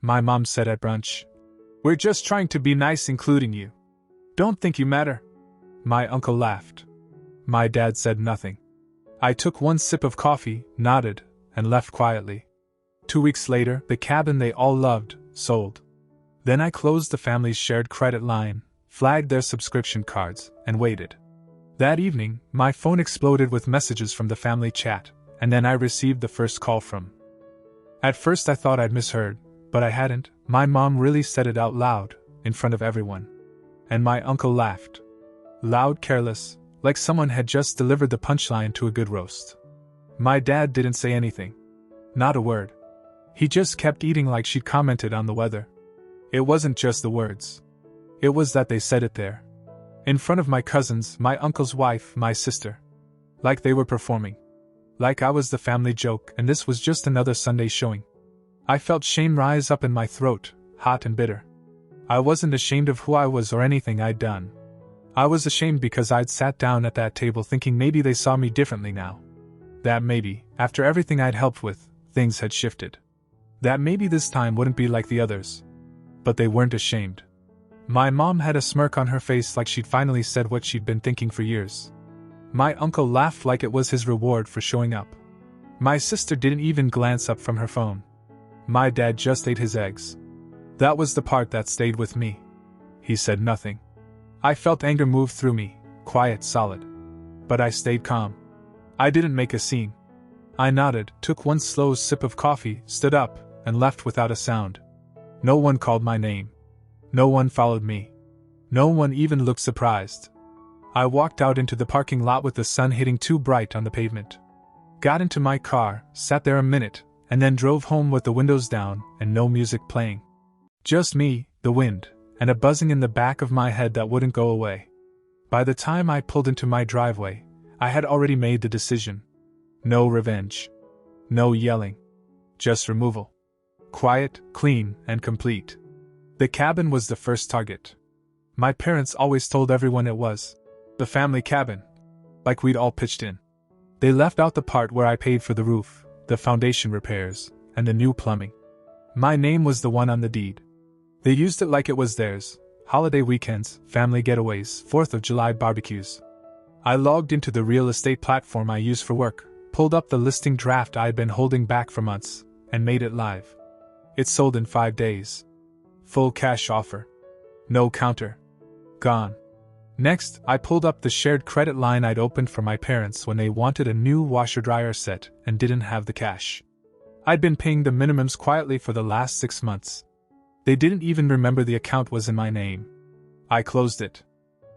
my mom said at brunch. "We're just trying to be nice, including you. Don't think you matter." My uncle laughed. My dad said nothing. I took one sip of coffee, nodded, and left quietly. 2 weeks later, the cabin they all loved sold. Then I closed the family's shared credit line, flagged their subscription cards, and waited. That evening, my phone exploded with messages from the family chat, and then I received the first call from. At first I thought I'd misheard, but I hadn't. My mom really said it out loud, in front of everyone. And my uncle laughed. Loud, careless, like someone had just delivered the punchline to a good roast. My dad didn't say anything. Not a word. He just kept eating like she'd commented on the weather. It wasn't just the words. It was that they said it there. In front of my cousins, my uncle's wife, my sister. Like they were performing. Like I was the family joke and this was just another Sunday showing. I felt shame rise up in my throat, hot and bitter. I wasn't ashamed of who I was or anything I'd done. I was ashamed because I'd sat down at that table thinking maybe they saw me differently now. That maybe, after everything I'd helped with, things had shifted. That maybe this time wouldn't be like the others. But they weren't ashamed. My mom had a smirk on her face like she'd finally said what she'd been thinking for years. My uncle laughed like it was his reward for showing up. My sister didn't even glance up from her phone. My dad just ate his eggs. That was the part that stayed with me. He said nothing. I felt anger move through me, quiet, solid. But I stayed calm. I didn't make a scene. I nodded, took one slow sip of coffee, stood up, and left without a sound. No one called my name. No one followed me. No one even looked surprised. I walked out into the parking lot with the sun hitting too bright on the pavement. Got into my car, sat there a minute, and then drove home with the windows down and no music playing. Just me, the wind, and a buzzing in the back of my head that wouldn't go away. By the time I pulled into my driveway, I had already made the decision. No revenge. No yelling. Just removal. Quiet, clean, and complete. The cabin was the first target. My parents always told everyone it was the family cabin. Like we'd all pitched in. They left out the part where I paid for the roof, the foundation repairs, and the new plumbing. My name was the one on the deed. They used it like it was theirs. Holiday weekends, family getaways, 4th of July barbecues. I logged into the real estate platform I use for work, pulled up the listing draft I'd been holding back for months, and made it live. It sold in 5 days. Full cash offer. No counter. Gone. Next, I pulled up the shared credit line I'd opened for my parents when they wanted a new washer-dryer set and didn't have the cash. I'd been paying the minimums quietly for the last 6 months. They didn't even remember the account was in my name. I closed it.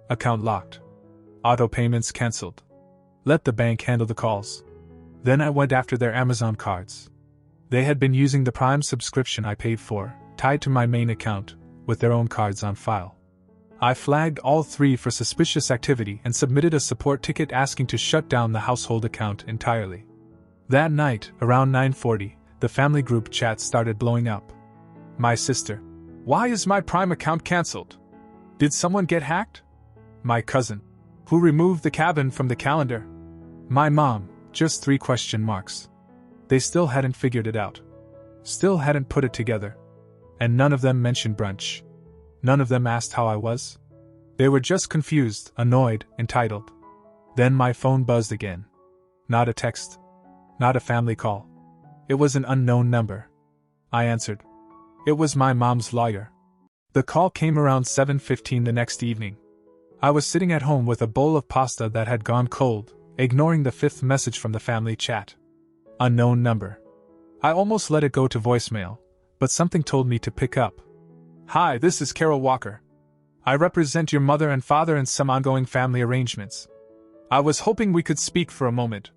Account locked. Auto payments cancelled. Let the bank handle the calls. Then I went after their Amazon cards. They had been using the Prime subscription I paid for, tied to my main account, with their own cards on file. I flagged all 3 for suspicious activity and submitted a support ticket asking to shut down the household account entirely. That night, around 9:40, the family group chat started blowing up. My sister. "Why is my Prime account cancelled? Did someone get hacked?" My cousin. "Who removed the cabin from the calendar?" My mom. Just 3 question marks. They still hadn't figured it out. Still hadn't put it together. And none of them mentioned brunch. None of them asked how I was. They were just confused, annoyed, entitled. Then my phone buzzed again. Not a text. Not a family call. It was an unknown number. I answered. It was my mom's lawyer. The call came around 7:15 the next evening. I was sitting at home with a bowl of pasta that had gone cold, ignoring the 5th message from the family chat. Unknown number. I almost let it go to voicemail, but something told me to pick up. "Hi, this is Carol Walker. I represent your mother and father in some ongoing family arrangements. I was hoping we could speak for a moment."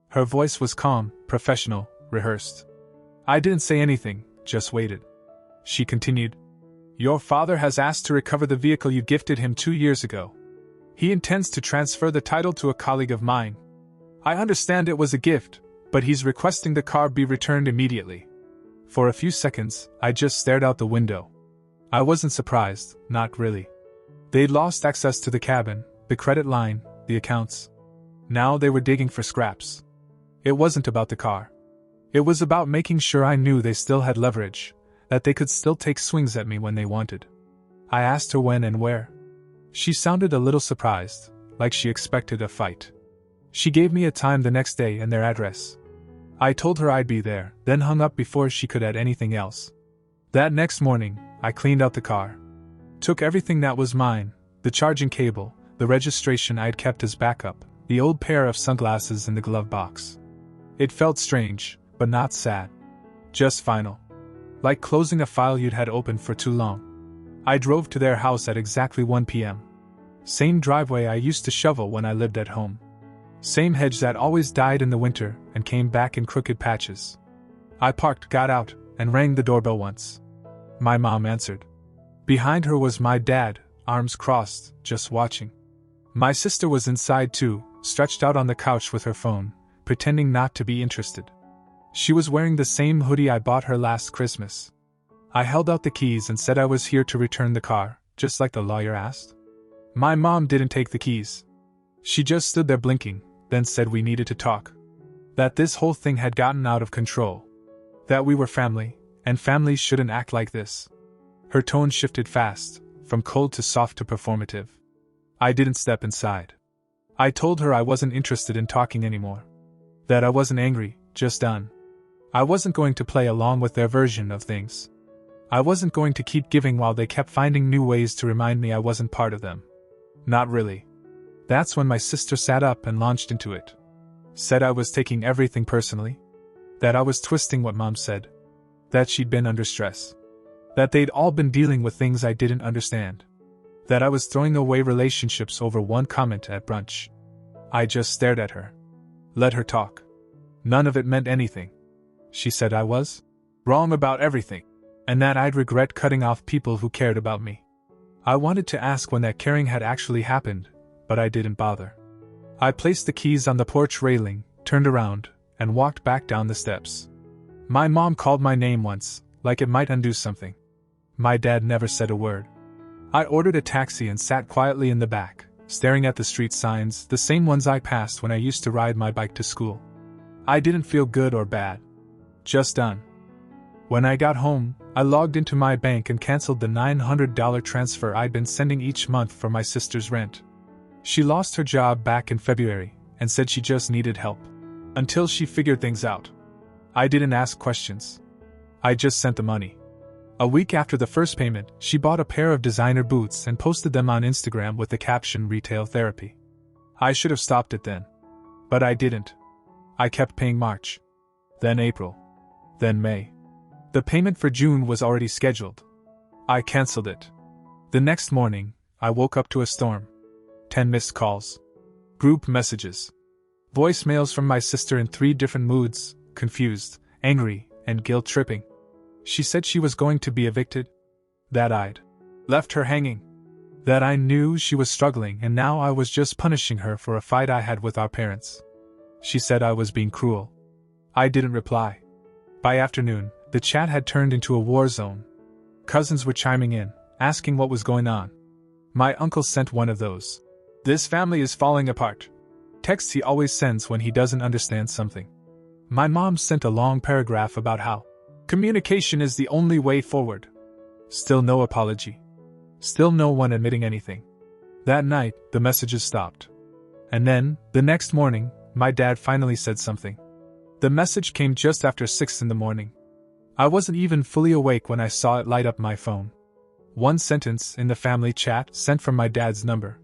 Her voice was calm, professional, rehearsed. I didn't say anything, just waited. She continued. "Your father has asked to recover the vehicle you gifted him 2 years ago. He intends to transfer the title to a colleague of mine. I understand it was a gift, but he's requesting the car be returned immediately." For a few seconds, I just stared out the window. I wasn't surprised, not really. They'd lost access to the cabin, the credit line, the accounts. Now they were digging for scraps. It wasn't about the car. It was about making sure I knew they still had leverage, that they could still take swings at me when they wanted. I asked her when and where. She sounded a little surprised, like she expected a fight. She gave me a time the next day and their address. I told her I'd be there, then hung up before she could add anything else. That next morning, I cleaned out the car. Took everything that was mine, the charging cable, the registration I'd kept as backup, the old pair of sunglasses in the glove box. It felt strange, but not sad. Just final. Like closing a file you'd had open for too long. I drove to their house at exactly 1 p.m. Same driveway I used to shovel when I lived at home. Same hedge that always died in the winter and came back in crooked patches. I parked, got out, and rang the doorbell once. My mom answered. Behind her was my dad, arms crossed, just watching. My sister was inside too, stretched out on the couch with her phone, pretending not to be interested. She was wearing the same hoodie I bought her last Christmas. I held out the keys and said I was here to return the car, just like the lawyer asked. My mom didn't take the keys. She just stood there blinking, then said we needed to talk. That this whole thing had gotten out of control. That we were family, and families shouldn't act like this. Her tone shifted fast, from cold to soft to performative. I didn't step inside. I told her I wasn't interested in talking anymore. That I wasn't angry, just done. I wasn't going to play along with their version of things. I wasn't going to keep giving while they kept finding new ways to remind me I wasn't part of them. Not really. That's when my sister sat up and launched into it. Said I was taking everything personally. That I was twisting what Mom said. That she'd been under stress. That they'd all been dealing with things I didn't understand. That I was throwing away relationships over one comment at brunch. I just stared at her. Let her talk. None of it meant anything. She said I was wrong about everything, and that I'd regret cutting off people who cared about me. I wanted to ask when that caring had actually happened, but I didn't bother. I placed the keys on the porch railing, turned around, and walked back down the steps. My mom called my name once, like it might undo something. My dad never said a word. I ordered a taxi and sat quietly in the back, staring at the street signs, the same ones I passed when I used to ride my bike to school. I didn't feel good or bad. Just done. When I got home, I logged into my bank and canceled the $900 transfer I'd been sending each month for my sister's rent. She lost her job back in February and said she just needed help. Until she figured things out. I didn't ask questions. I just sent the money. A week after the first payment, she bought a pair of designer boots and posted them on Instagram with the caption "Retail Therapy." I should have stopped it then. But I didn't. I kept paying March. Then April. Then May. The payment for June was already scheduled. I canceled it. The next morning, I woke up to a storm. 10 missed calls. Group messages. Voicemails from my sister in 3 different moods, confused, angry, and guilt-tripping. She said she was going to be evicted. That I'd left her hanging. That I knew she was struggling and now I was just punishing her for a fight I had with our parents. She said I was being cruel. I didn't reply. By afternoon, the chat had turned into a war zone. Cousins were chiming in, asking what was going on. My uncle sent one of those "This family is falling apart" texts he always sends when he doesn't understand something. My mom sent a long paragraph about how communication is the only way forward. Still no apology. Still no one admitting anything. That night, the messages stopped. And then, the next morning, my dad finally said something. The message came just after 6 in the morning. I wasn't even fully awake when I saw it light up my phone. One sentence in the family chat sent from my dad's number.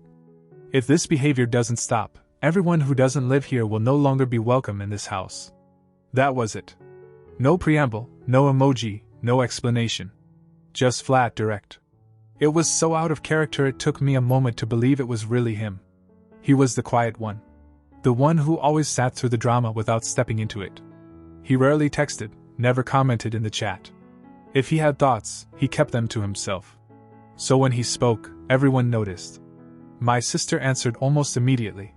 "If this behavior doesn't stop, everyone who doesn't live here will no longer be welcome in this house." That was it. No preamble, no emoji, no explanation. Just flat direct. It was so out of character it took me a moment to believe it was really him. He was the quiet one. The one who always sat through the drama without stepping into it. He rarely texted, never commented in the chat. If he had thoughts, he kept them to himself. So when he spoke, everyone noticed. My sister answered almost immediately.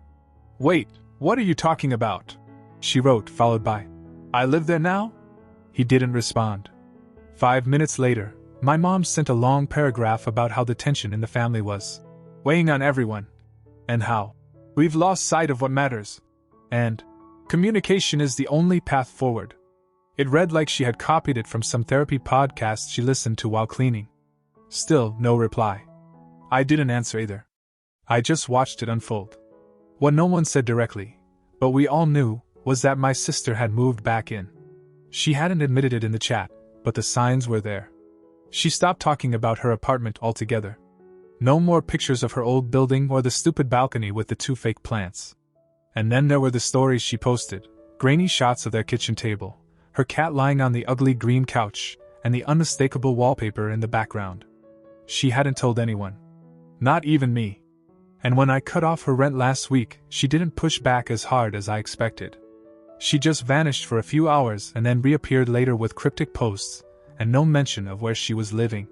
"Wait, what are you talking about?" she wrote, followed by, "I live there now?" He didn't respond. 5 minutes later, my mom sent a long paragraph about how the tension in the family was weighing on everyone, and how we've lost sight of what matters, and communication is the only path forward. It read like she had copied it from some therapy podcast she listened to while cleaning. Still, no reply. I didn't answer either. I just watched it unfold. What no one said directly, but we all knew, was that my sister had moved back in. She hadn't admitted it in the chat, but the signs were there. She stopped talking about her apartment altogether. No more pictures of her old building or the stupid balcony with the 2 fake plants. And then there were the stories she posted, grainy shots of their kitchen table, her cat lying on the ugly green couch, and the unmistakable wallpaper in the background. She hadn't told anyone. Not even me. And when I cut off her rent last week, she didn't push back as hard as I expected. She just vanished for a few hours and then reappeared later with cryptic posts, and no mention of where she was living.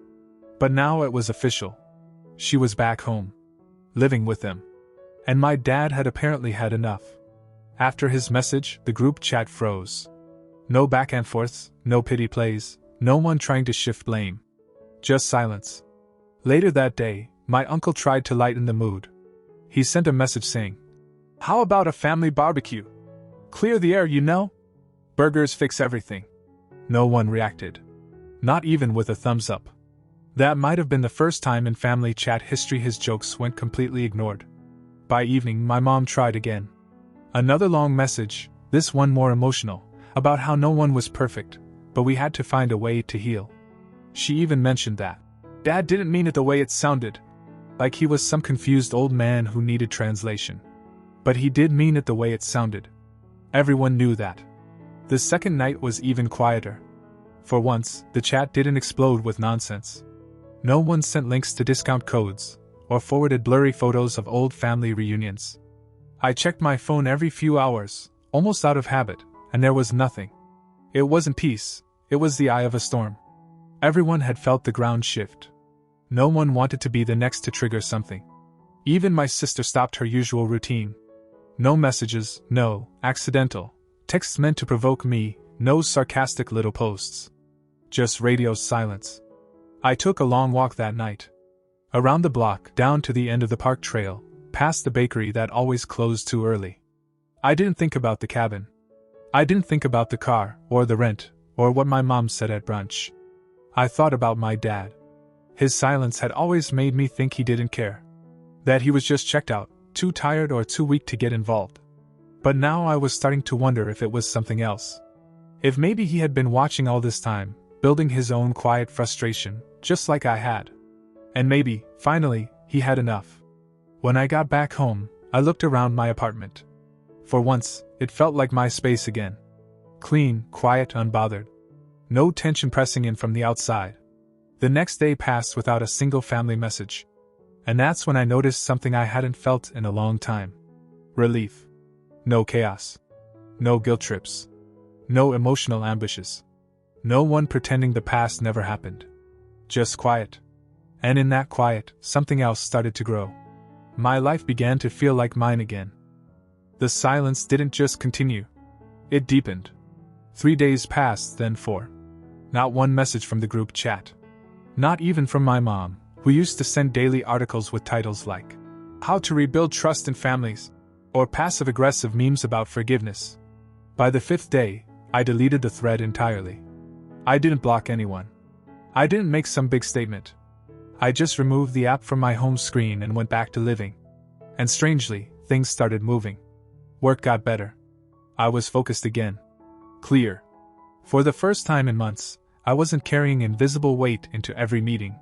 But now it was official. She was back home. Living with them. And my dad had apparently had enough. After his message, the group chat froze. No back and forths, no pity plays, no one trying to shift blame. Just silence. Later that day, my uncle tried to lighten the mood. He sent a message saying, "How about a family barbecue? Clear the air, you know? Burgers fix everything." No one reacted. Not even with a thumbs up. That might have been the first time in family chat history his jokes went completely ignored. By evening, my mom tried again. Another long message, this one more emotional, about how no one was perfect, but we had to find a way to heal. She even mentioned that Dad didn't mean it the way it sounded, like he was some confused old man who needed translation. But he did mean it the way it sounded. Everyone knew that. The second night was even quieter. For once, the chat didn't explode with nonsense. No one sent links to discount codes, or forwarded blurry photos of old family reunions. I checked my phone every few hours, almost out of habit, and there was nothing. It wasn't peace, it was the eye of a storm. Everyone had felt the ground shift. No one wanted to be the next to trigger something. Even my sister stopped her usual routine. No messages, no accidental texts meant to provoke me, no sarcastic little posts. Just radio silence. I took a long walk that night. Around the block, down to the end of the park trail, past the bakery that always closed too early. I didn't think about the cabin. I didn't think about the car, or the rent, or what my mom said at brunch. I thought about my dad. His silence had always made me think he didn't care. That he was just checked out, too tired or too weak to get involved. But now I was starting to wonder if it was something else. If maybe he had been watching all this time, building his own quiet frustration, just like I had. And maybe, finally, he had enough. When I got back home, I looked around my apartment. For once, it felt like my space again. Clean, quiet, unbothered. No tension pressing in from the outside. The next day passed without a single family message. And that's when I noticed something I hadn't felt in a long time. Relief. No chaos. No guilt trips. No emotional ambushes. No one pretending the past never happened. Just quiet. And in that quiet, something else started to grow. My life began to feel like mine again. The silence didn't just continue. It deepened. 3 days passed, then 4. Not one message from the group chat. Not even from my mom, who used to send daily articles with titles like, "How to Rebuild Trust in Families," or passive-aggressive memes about forgiveness. By the 5th day, I deleted the thread entirely. I didn't block anyone. I didn't make some big statement. I just removed the app from my home screen and went back to living. And strangely, things started moving. Work got better. I was focused again. Clear. For the first time in months, I wasn't carrying invisible weight into every meeting.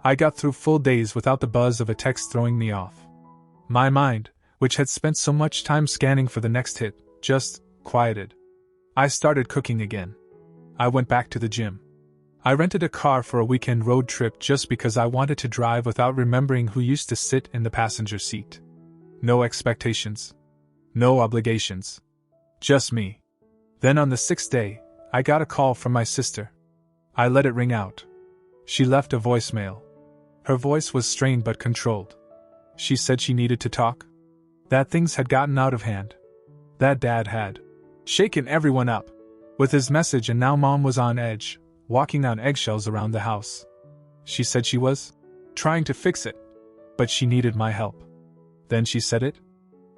I got through full days without the buzz of a text throwing me off. My mind, which had spent so much time scanning for the next hit, just quieted. I started cooking again. I went back to the gym. I rented a car for a weekend road trip just because I wanted to drive without remembering who used to sit in the passenger seat. No expectations. No obligations. Just me. Then on the 6th day, I got a call from my sister. I let it ring out. She left a voicemail. Her voice was strained but controlled. She said she needed to talk. That things had gotten out of hand. That Dad had shaken everyone up with his message, and now Mom was on edge, walking on eggshells around the house. She said she was trying to fix it, but she needed my help. Then she said it.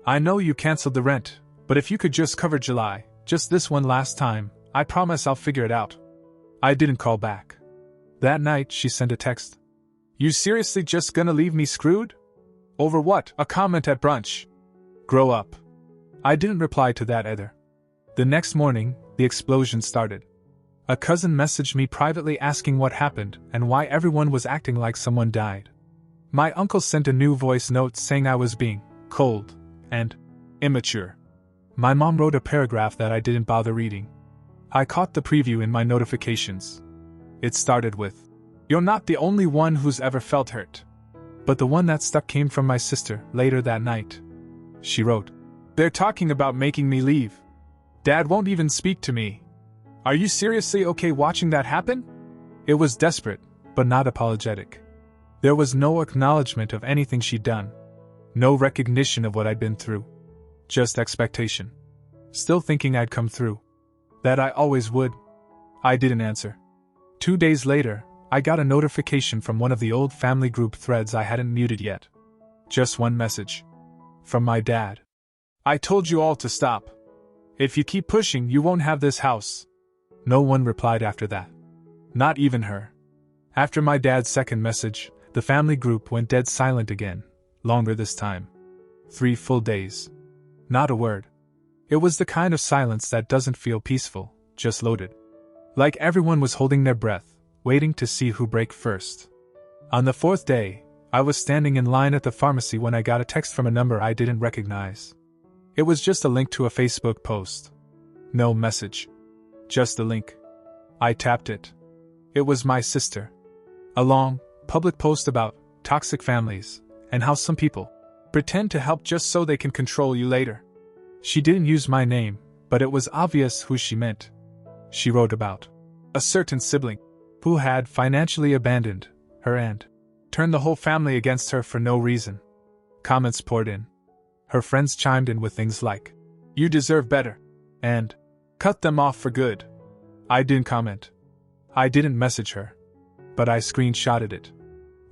"I know you canceled the rent, but if you could just cover July, just this one last time, I promise I'll figure it out. I didn't call back. That night, she sent a text. You seriously just gonna leave me screwed? Over what? A comment at brunch. Grow up. I didn't reply to that either. The next morning, the explosion started. A cousin messaged me privately asking what happened and why everyone was acting like someone died. My uncle sent a new voice note saying I was being cold and immature. My mom wrote a paragraph that I didn't bother reading. I caught the preview in my notifications. It started with, "You're not the only one who's ever felt hurt." But the one that stuck came from my sister later that night. She wrote, "They're talking about making me leave. Dad won't even speak to me. Are you seriously okay watching that happen?" It was desperate, but not apologetic. There was no acknowledgement of anything she'd done. No recognition of what I'd been through. Just expectation. Still thinking I'd come through. That I always would. I didn't answer. 2 days later, I got a notification from one of the old family group threads I hadn't muted yet. Just one message. From my dad. "I told you all to stop. If you keep pushing, you won't have this house." No one replied after that. Not even her. After my dad's second message, the family group went dead silent again, longer this time. 3 full days. Not a word. It was the kind of silence that doesn't feel peaceful, just loaded. Like everyone was holding their breath, waiting to see who break first. On the 4th day, I was standing in line at the pharmacy when I got a text from a number I didn't recognize. It was just a link to a Facebook post. No message. Just a link. I tapped it. It was my sister. A long, public post about toxic families and how some people pretend to help just so they can control you later. She didn't use my name, but it was obvious who she meant. She wrote about a certain sibling who had financially abandoned her and turned the whole family against her for no reason. Comments poured in. Her friends chimed in with things like, "You deserve better," and "Cut them off for good." I didn't comment. I didn't message her. But I screenshotted it.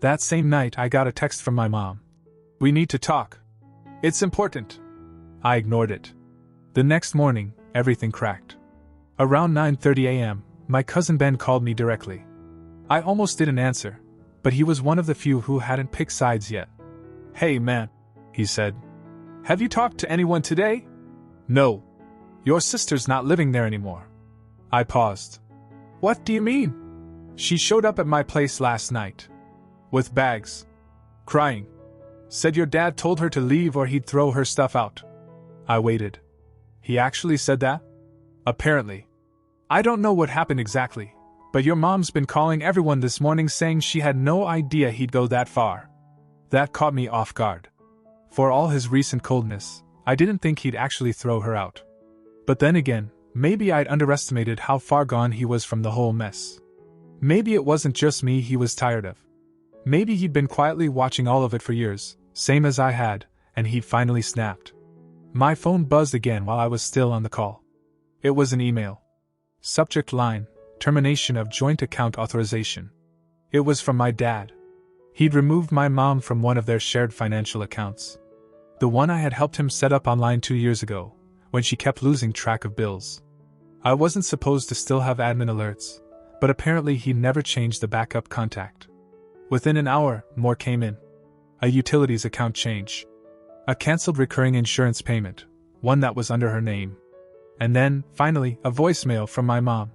That same night I got a text from my mom. "We need to talk. It's important." I ignored it. The next morning, everything cracked. Around 9:30 a.m., my cousin Ben called me directly. I almost didn't answer, but he was one of the few who hadn't picked sides yet. "Hey man," he said. "Have you talked to anyone today?" "No. Your sister's not living there anymore." I paused. "What do you mean?" "She showed up at my place last night. With bags. Crying. Said your dad told her to leave or he'd throw her stuff out." I waited. "He actually said that?" "Apparently. I don't know what happened exactly, but your mom's been calling everyone this morning saying she had no idea he'd go that far." That caught me off guard. For all his recent coldness, I didn't think he'd actually throw her out. But then again, maybe I'd underestimated how far gone he was from the whole mess. Maybe it wasn't just me he was tired of. Maybe he'd been quietly watching all of it for years, same as I had, and he'd finally snapped. My phone buzzed again while I was still on the call. It was an email. Subject line, termination of joint account authorization. It was from my dad. He'd removed my mom from one of their shared financial accounts. The one I had helped him set up online 2 years ago, when she kept losing track of bills. I wasn't supposed to still have admin alerts, but apparently he never changed the backup contact. Within an hour, more came in. A utilities account change. A cancelled recurring insurance payment, one that was under her name. And then, finally, a voicemail from my mom.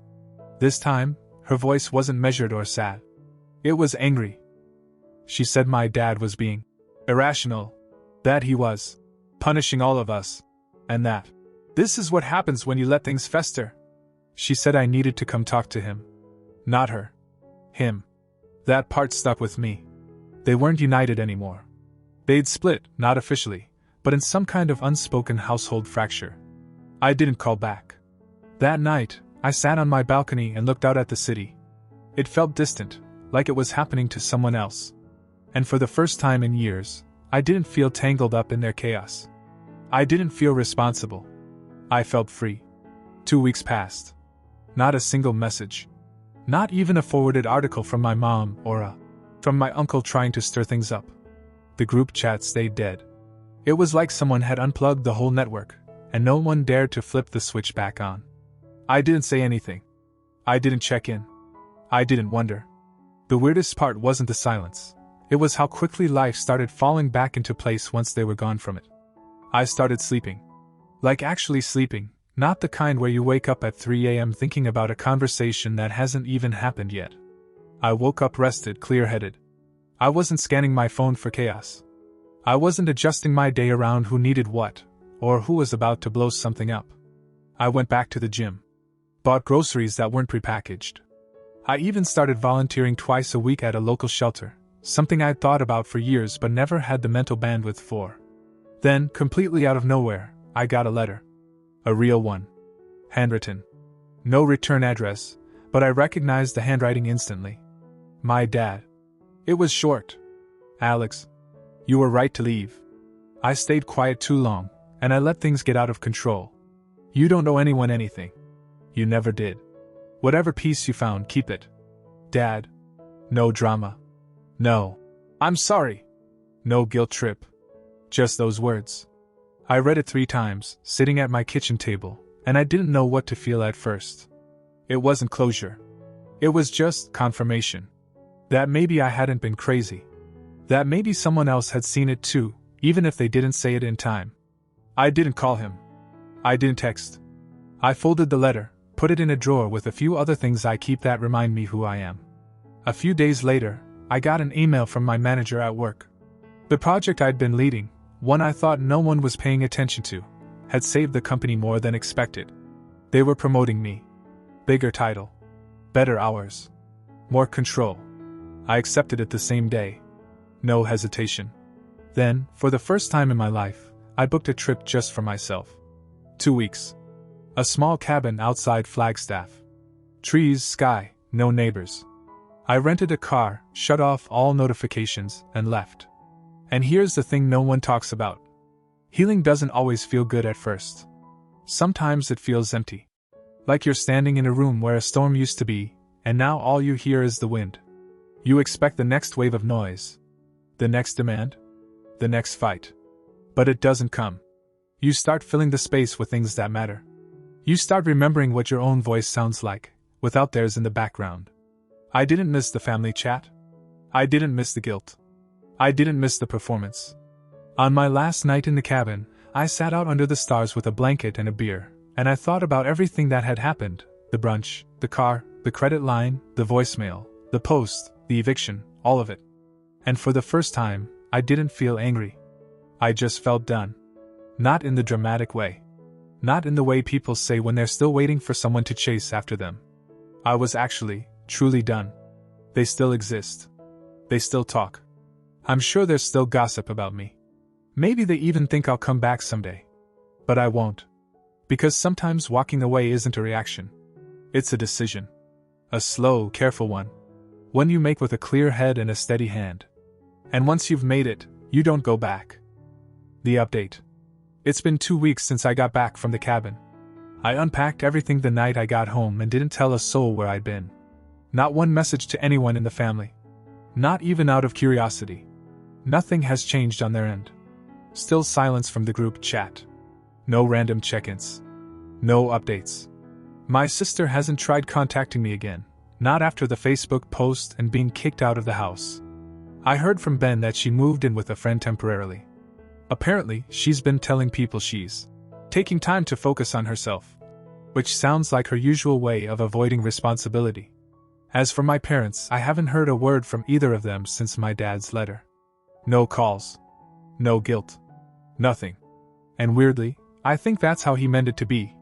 This time, her voice wasn't measured or sad. It was angry. She said my dad was being irrational, that he was punishing all of us, and that this is what happens when you let things fester. She said I needed to come talk to him. Not her. Him. That part stuck with me. They weren't united anymore. They'd split, not officially, but in some kind of unspoken household fracture. I didn't call back. That night, I sat on my balcony and looked out at the city. It felt distant, like it was happening to someone else. And for the first time in years, I didn't feel tangled up in their chaos. I didn't feel responsible. I felt free. 2 weeks passed. Not a single message. Not even a forwarded article from my mom or from my uncle trying to stir things up. The group chat stayed dead. It was like someone had unplugged the whole network, and no one dared to flip the switch back on. I didn't say anything. I didn't check in. I didn't wonder. The weirdest part wasn't the silence. It was how quickly life started falling back into place once they were gone from it. I started sleeping. Like actually sleeping, not the kind where you wake up at 3 a.m. thinking about a conversation that hasn't even happened yet. I woke up rested, clear-headed. I wasn't scanning my phone for chaos. I wasn't adjusting my day around who needed what, or who was about to blow something up. I went back to the gym. Bought groceries that weren't prepackaged. I even started volunteering twice a week at a local shelter, something I'd thought about for years but never had the mental bandwidth for. Then, completely out of nowhere, I got a letter. A real one. Handwritten. No return address, but I recognized the handwriting instantly. My dad. It was short. Alex. You were right to leave. I stayed quiet too long, and I let things get out of control. You don't owe anyone anything. You never did. Whatever peace you found, keep it. Dad. No drama. No. I'm sorry. No guilt trip. Just those words. I read it 3 times, sitting at my kitchen table, and I didn't know what to feel at first. It wasn't closure. It was just confirmation. That maybe I hadn't been crazy. That maybe someone else had seen it too, even if they didn't say it in time. I didn't call him. I didn't text. I folded the letter, put it in a drawer with a few other things I keep that remind me who I am. A few days later, I got an email from my manager at work. The project I'd been leading, one I thought no one was paying attention to, had saved the company more than expected. They were promoting me. Bigger title. Better hours. More control. I accepted it the same day. No hesitation. Then, for the first time in my life, I booked a trip just for myself. 2 weeks. A small cabin outside Flagstaff. Trees, sky, no neighbors. I rented a car, shut off all notifications, and left. And here's the thing no one talks about. Healing doesn't always feel good at first. Sometimes it feels empty. Like you're standing in a room where a storm used to be, and now all you hear is the wind. You expect the next wave of noise. The next demand. The next fight. But it doesn't come. You start filling the space with things that matter. You start remembering what your own voice sounds like, without theirs in the background. I didn't miss the family chat. I didn't miss the guilt. I didn't miss the performance. On my last night in the cabin, I sat out under the stars with a blanket and a beer, and I thought about everything that had happened: the brunch, the car, the credit line, the voicemail, the post, the eviction, all of it. And for the first time, I didn't feel angry. I just felt done. Not in the dramatic way. Not in the way people say when they're still waiting for someone to chase after them. I was actually, truly done. They still exist. They still talk. I'm sure there's still gossip about me. Maybe they even think I'll come back someday. But I won't. Because sometimes walking away isn't a reaction. It's a decision. A slow, careful one. One you make with a clear head and a steady hand. And once you've made it, you don't go back. The update. It's been 2 weeks since I got back from the cabin. I unpacked everything the night I got home and didn't tell a soul where I'd been. Not one message to anyone in the family. Not even out of curiosity. Nothing has changed on their end. Still silence from the group chat. No random check-ins. No updates. My sister hasn't tried contacting me again, not after the Facebook post and being kicked out of the house. I heard from Ben that she moved in with a friend temporarily. Apparently, she's been telling people she's taking time to focus on herself, which sounds like her usual way of avoiding responsibility. As for my parents, I haven't heard a word from either of them since my dad's letter. No calls. No guilt. Nothing. And weirdly, I think that's how he meant it to be.